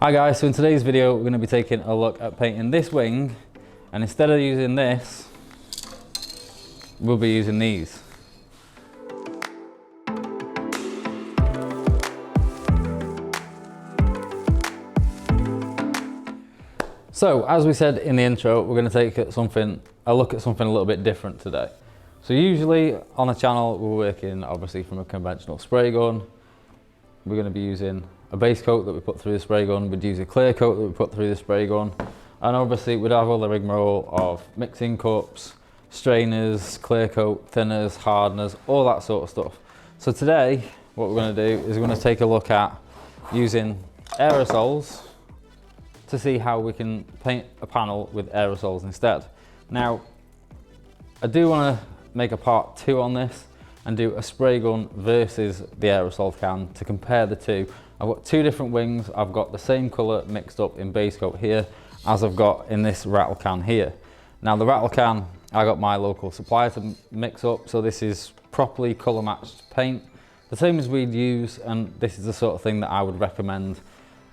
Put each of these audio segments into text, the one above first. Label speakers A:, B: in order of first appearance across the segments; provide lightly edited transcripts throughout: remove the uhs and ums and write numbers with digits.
A: Hi guys, so in today's video we're going to be taking a look at painting this wing, and instead of using this, we'll be using these. So as we said in the intro, we're going to take a look at something a little bit different today. So usually on the channel we're working obviously from a conventional spray gun. We're going to be using a base coat that we put through the spray gun, we'd use a clear coat that we put through the spray gun, and obviously we'd have all the rigmarole of mixing cups, strainers, clear coat, thinners, hardeners, all that sort of stuff. So today what we're going to do is we're going to take a look at using aerosols to see how we can paint a panel with aerosols instead. Now I do want to make a part 2 on this and do a spray gun versus the aerosol can to compare the two. I've got two different wings. I've got the same colour mixed up in base coat here as I've got in this Rattle can here. Now the Rattle can, I got my local supplier to mix up, so this is properly colour matched paint, the same as we'd use, and this is the sort of thing that I would recommend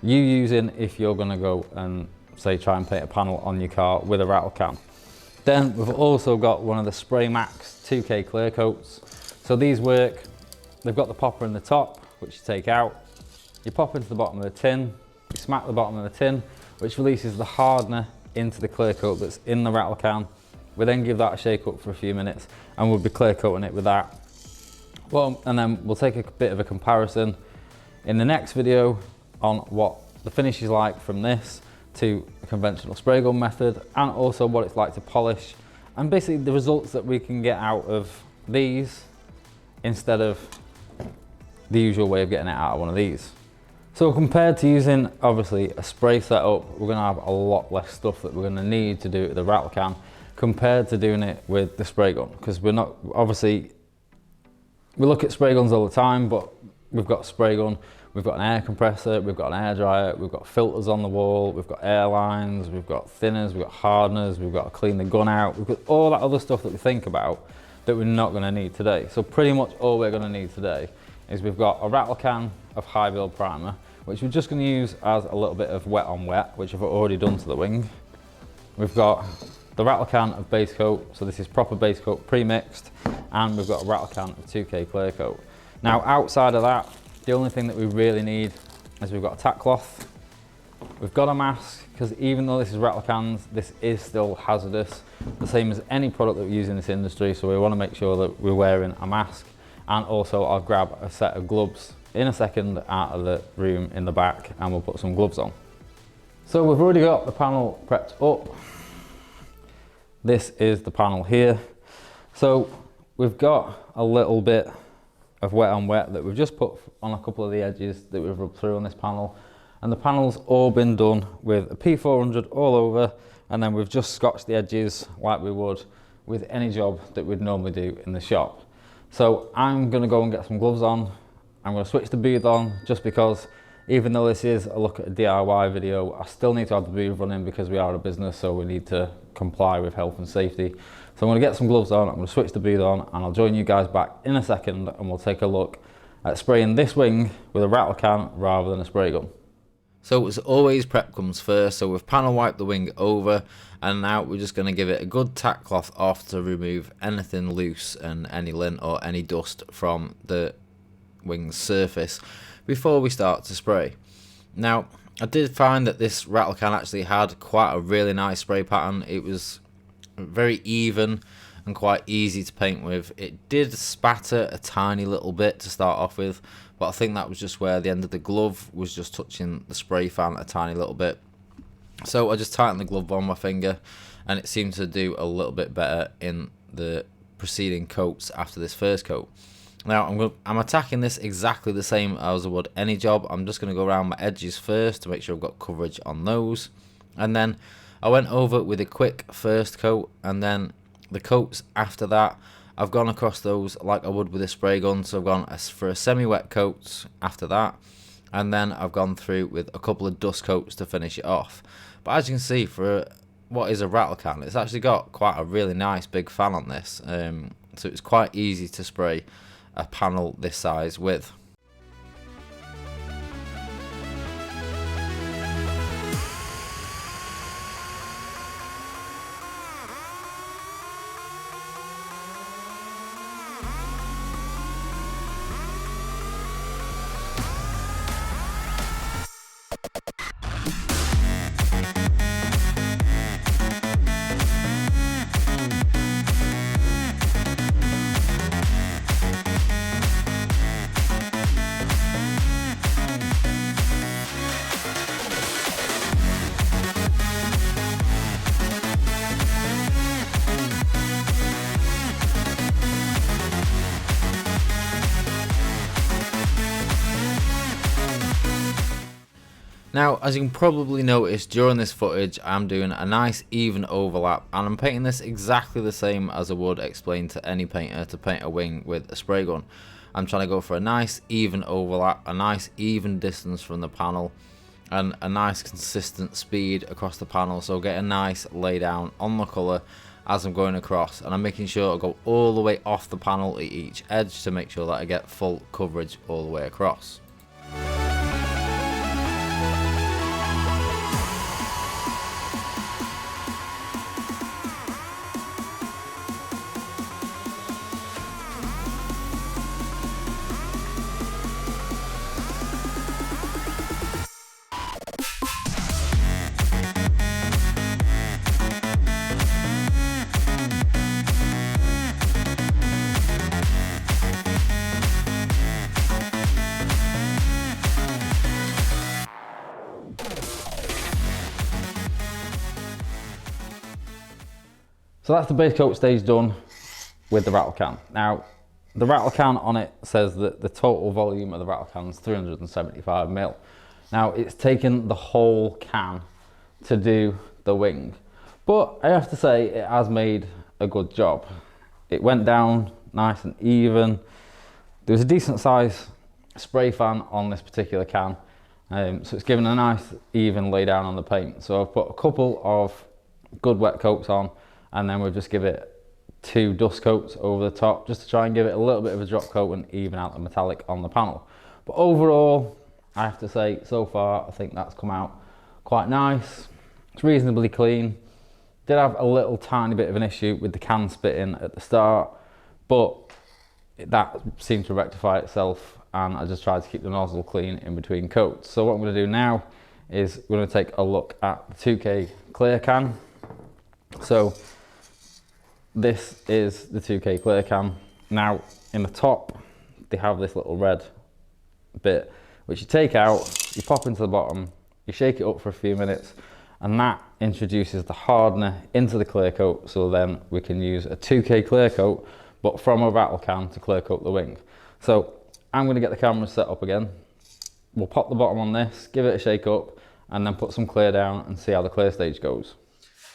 A: you using if you're going to go and say try and paint a panel on your car with a Rattle can. Then we've also got one of the Spray Max 2K clear coats. So these work, they've got the popper in the top, which you take out. You pop into the bottom of the tin, you smack the bottom of the tin, which releases the hardener into the clear coat that's in the Rattle can. We then give that a shake up for a few minutes and we'll be clear coating it with that. Well, and then we'll take a bit of a comparison in the next video on what the finish is like from this to a conventional spray gun method, and also what it's like to polish, and basically the results that we can get out of these instead of the usual way of getting it out of one of these. So compared to using obviously a spray setup, we're going to have a lot less stuff that we're going to need to do it with the Rattle can compared to doing it with the spray gun, because we're not, obviously we look at spray guns all the time, but we've got a spray gun, we've got an air compressor, we've got an air dryer, we've got filters on the wall, we've got air lines, we've got thinners, we've got hardeners, we've got to clean the gun out, we've got all that other stuff that we think about that we're not going to need today. So pretty much all we're going to need today is we've got a Rattle can of high build primer, which we're just going to use as a little bit of wet on wet, which I've already done to the wing. We've got the Rattle can of base coat, so this is proper base coat pre-mixed, and we've got a Rattle can of 2K clear coat. Now outside of that, the only thing that we really need is we've got a tack cloth, we've got a mask, because even though this is Rattle cans, this is still hazardous, the same as any product that we use in this industry, so we want to make sure that we're wearing a mask. And also I'll grab a set of gloves in a second out of the room in the back, and we'll put some gloves on. So we've already got the panel prepped up. This is the panel here. So we've got a little bit of wet on wet that we've just put on a couple of the edges that we've rubbed through on this panel, and the panel's all been done with a P400 all over, and then we've just scotched the edges like we would with any job that we'd normally do in the shop. So I'm going to go and get some gloves on. I'm going to switch the booth on, just because even though this is a look at a DIY video, I still need to have the booth running because we are a business, so we need to comply with health and safety. So I'm going to get some gloves on, I'm going to switch the booth on, and I'll join you guys back in a second, and we'll take a look at spraying this wing with a Rattle can rather than a spray gun.
B: So as always, prep comes first, so we've panel wiped the wing over, and now we're just going to give it a good tack cloth off to remove anything loose and any lint or any dust from the wing's surface before we start to spray. Now I did find that this Rattle can actually had quite a really nice spray pattern. It was very even and quite easy to paint with. It did spatter a tiny little bit to start off with, but I think that was just where the end of the glove was just touching the spray fan a tiny little bit. So I just tightened the glove on my finger, and it seemed to do a little bit better in the preceding coats after this first coat. Now I'm attacking this exactly the same as I would any job. I'm just going to go around my edges first to make sure I've got coverage on those, and then I went over with a quick first coat, and then the coats after that I've gone across those like I would with a spray gun. So I've gone for a semi-wet coat after that, and then I've gone through with a couple of dust coats to finish it off. But as you can see, for what is a Rattle can, it's actually got quite a really nice big fan on this, so it's quite easy to spray a panel this size with. Now, as you can probably notice during this footage, I'm doing a nice even overlap, and I'm painting this exactly the same as I would explain to any painter to paint a wing with a spray gun. I'm trying to go for a nice even overlap, a nice even distance from the panel, and a nice consistent speed across the panel, so get a nice lay down on the colour as I'm going across, and I'm making sure I go all the way off the panel at each edge to make sure that I get full coverage all the way across.
A: So that's the base coat stage done with the Rattle can. Now, the Rattle can on it says that the total volume of the Rattle can is 375 ml. Now, it's taken the whole can to do the wing, but I have to say it has made a good job. It went down nice and even. There was a decent size spray fan on this particular can, so it's given a nice even lay down on the paint. So I've put a couple of good wet coats on, and then we'll just give it 2 dust coats over the top just to try and give it a little bit of a drop coat and even out the metallic on the panel. But overall, I have to say, so far, I think that's come out quite nice. It's reasonably clean. Did have a little tiny bit of an issue with the can spitting at the start, but that seemed to rectify itself, and I just tried to keep the nozzle clean in between coats. So what I'm going to do now is we're going to take a look at the 2K clear can. So this is the 2K clear can. Now, in the top, they have this little red bit, which you take out, you pop into the bottom, you shake it up for a few minutes, and that introduces the hardener into the clear coat, so then we can use a 2K clear coat, but from a Rattle can to clear coat the wing. So I'm going to get the camera set up again. We'll pop the bottom on this, give it a shake up, and then put some clear down and see how the clear stage goes.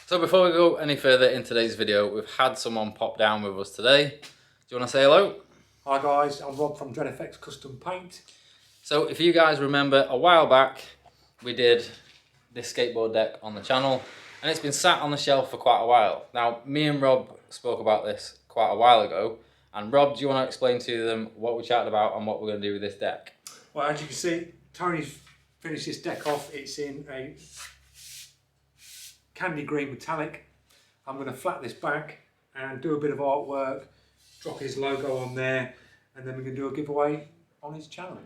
A: So before we go any further in today's video, we've had someone pop down with us today. Do you want to say hello?
C: Hi guys, I'm Rob from DreadFX Custom Paint.
A: So if you guys remember, a while back we did this skateboard deck on the channel, and it's been sat on the shelf for quite a while. Now, me and Rob spoke about this quite a while ago, and Rob, do you want to explain to them what we chatted about and what we're going to do with this deck?
C: Well, as you can see, Tony's finished this deck off. It's in a candy green metallic. I'm going to flat this back and do a bit of artwork, drop his logo on there, and then we're going to do a giveaway on his channel.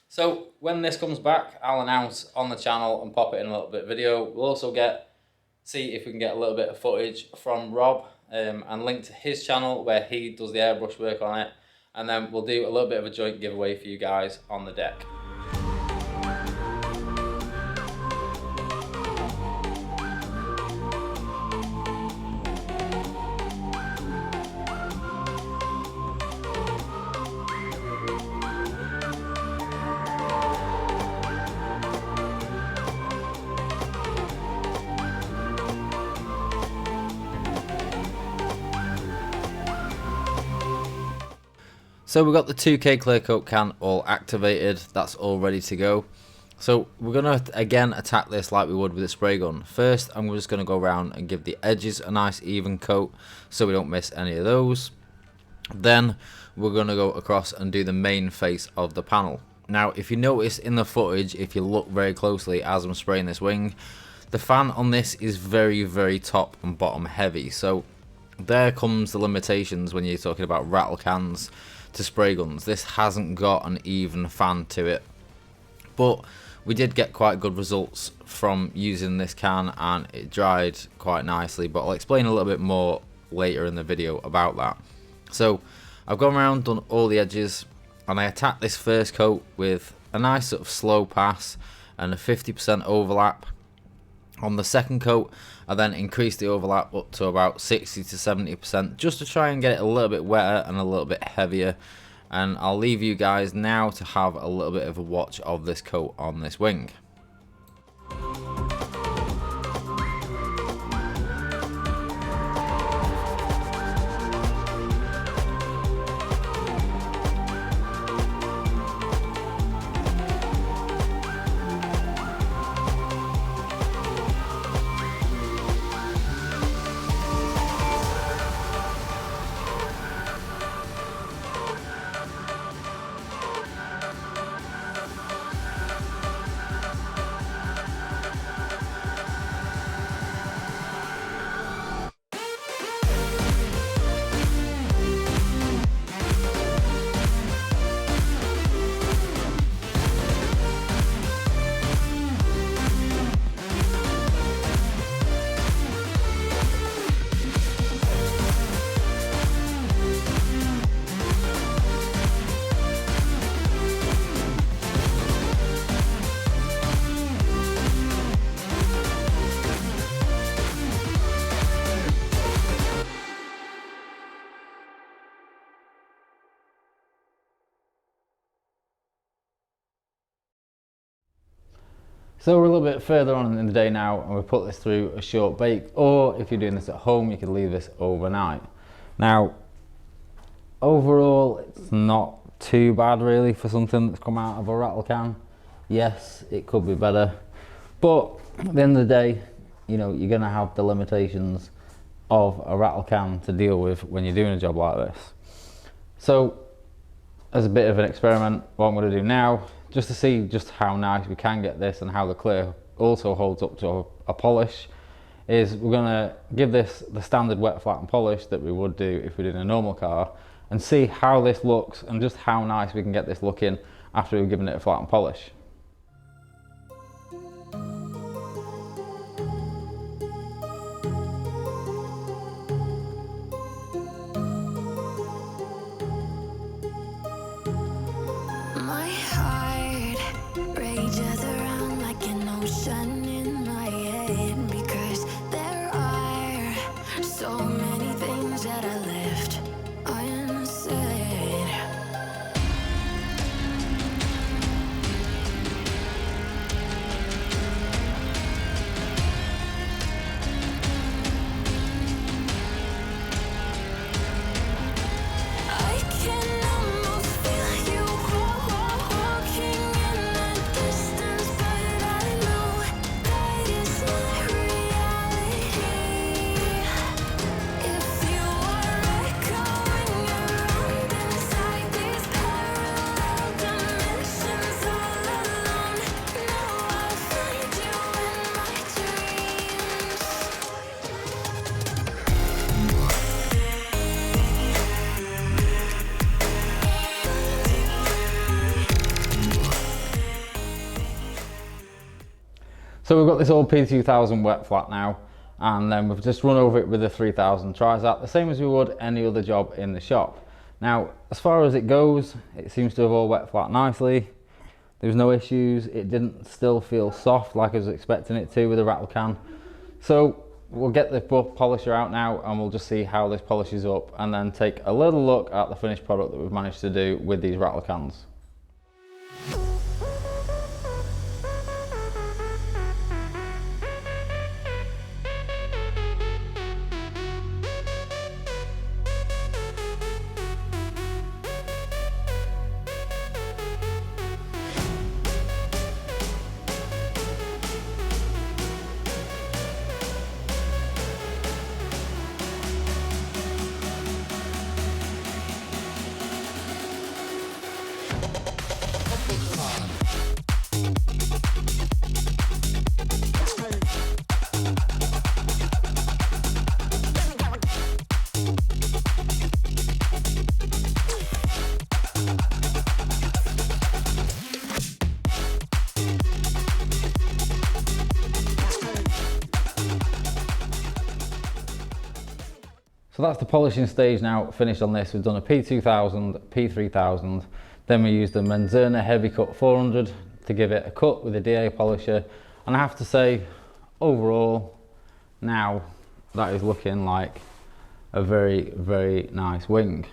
A: So when this comes back, I'll announce on the channel and pop it in a little bit of video. We'll also see if we can get a little bit of footage from Rob and link to his channel where he does the airbrush work on it, and then we'll do a little bit of a joint giveaway for you guys on the deck.
B: So we've got the 2K clear coat can all activated, that's all ready to go. So we're going to again attack this like we would with a spray gun. First, I'm just going to go around and give the edges a nice even coat so we don't miss any of those. Then we're going to go across and do the main face of the panel. Now, if you notice in the footage, if you look very closely as I'm spraying this wing, the fan on this is very, very top and bottom heavy. So there comes the limitations when you're talking about Rattle cans to spray guns. This hasn't got an even fan to it, but we did get quite good results from using this can, and it dried quite nicely, but I'll explain a little bit more later in the video about that. So I've gone around, done all the edges, and I attacked this first coat with a nice sort of slow pass and a 50% overlap. On the second coat, I then increased the overlap up to about 60 to 70% just to try and get it a little bit wetter and a little bit heavier. And I'll leave you guys now to have a little bit of a watch of this coat on this wing.
A: So we're a little bit further on in the day now, and we put this through a short bake, or if you're doing this at home, you could leave this overnight. Now, overall, it's not too bad really for something that's come out of a Rattle can. Yes, it could be better, but at the end of the day, you know, you're gonna have the limitations of a Rattle can to deal with when you're doing a job like this. So, as a bit of an experiment, what I'm gonna do now, just to see just how nice we can get this and how the clear also holds up to a polish, is we're gonna give this the standard wet, flat and polish that we would do if we did a normal car, and see how this looks and just how nice we can get this looking after we've given it a flat and polish. So we've got this old P2000 wet flat now, and then we've just run over it with the 3000 Trisat, the same as we would any other job in the shop. Now, as far as it goes, it seems to have all wet flat nicely. There was no issues. It didn't still feel soft like I was expecting it to with a Rattle can. So we'll get the polisher out now, and we'll just see how this polishes up, and then take a little look at the finished product that we've managed to do with these Rattle cans. So that's the polishing stage now finished on this. We've done a P2000, P3000, then we used the Menzerner Heavy Cut 400 to give it a cut with a DA polisher. And I have to say, overall, now that is looking like a very, very nice wing.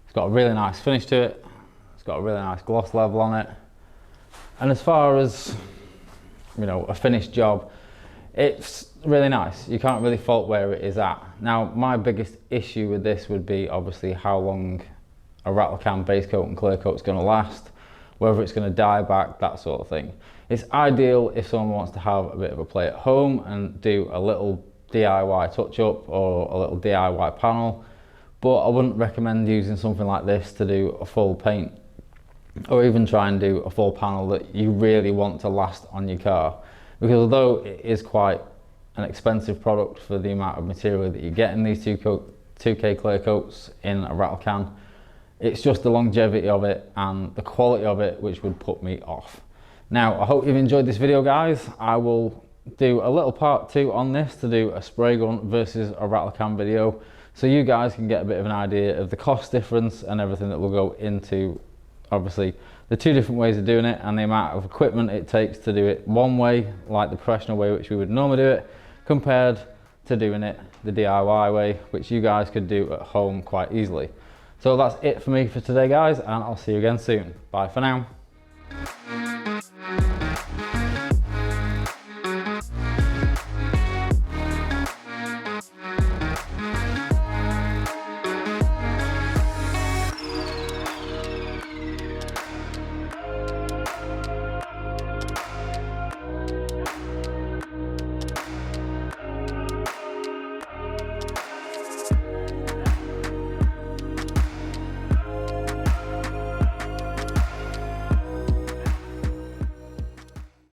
A: It's got a really nice finish to it. It's got a really nice gloss level on it. And as far as, you know, a finished job, it's really nice. You can't really fault where it is at. Now, my biggest issue with this would be obviously how long a Rattle can base coat and clear coat is going to last, whether it's going to dye back, that sort of thing. It's ideal if someone wants to have a bit of a play at home and do a little DIY touch up or a little DIY panel, but I wouldn't recommend using something like this to do a full paint, or even try and do a full panel that you really want to last on your car. Because although it is quite an expensive product for the amount of material that you get in these 2K clear coats in a Rattle can, it's just the longevity of it and the quality of it which would put me off. Now, I hope you've enjoyed this video, guys. I will do a little part 2 on this to do a spray gun versus a Rattle can video, so you guys can get a bit of an idea of the cost difference and everything that will go into, obviously, the two different ways of doing it and the amount of equipment it takes to do it one way, like the professional way which we would normally do it, compared to doing it the DIY way, which you guys could do at home quite easily. So that's it for me for today, guys, and I'll see you again soon. Bye for now.